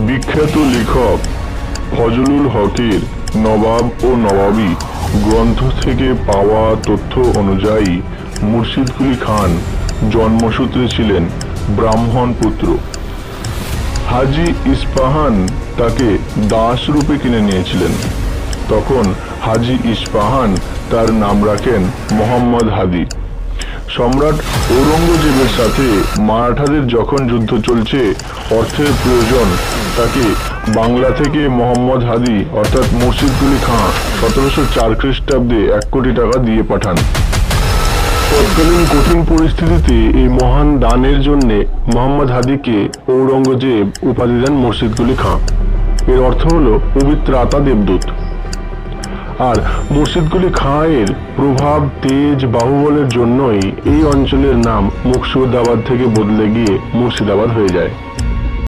বিখ্যাত লেখক ফজলুল হকের নবাব ও নবাবী গ্রন্থ থেকে পাওয়া তথ্য অনুযায়ী মুর্শিদ কুলি খান জন্মসূত্রে ছিলেন ব্রাহ্মণ পুত্র। হাজী ইস্পাহান তাকে দাস রূপে কিনে নিয়েছিলেন। তখন হাজী ইস্পাহান তার নাম রাখেন মোহাম্মদ হাদি। সম্রাট ঔরঙ্গজেবের সাথে মারাঠাদের যখন যুদ্ধ চলছে, অর্থের প্রয়োজন, তাকে বাংলা থেকে মোহাম্মদ হাদি অর্থাৎ মুর্শিদ কুলি খাঁ 1704 খ্রিস্টাব্দে 1 কোটি টাকা দিয়ে পাঠান। তৎকালীন কঠিন পরিস্থিতিতে এই মহান দানের জন্য মোহাম্মদ হাদিকে ঔরঙ্গজেব উপাধি দেন মুর্শিদ কুলি খাঁ। এর অর্থ হলো পবিত্র আত্মা দেবদূত। আর মুর্শিদ কুলি খাঁ এর প্রভাব, তেজ, বাহুবলের জন্যই এই অঞ্চলের নাম মুর্শিদাবাদ থেকে বদলে গিয়ে মুর্শিদাবাদ হয়ে যায়।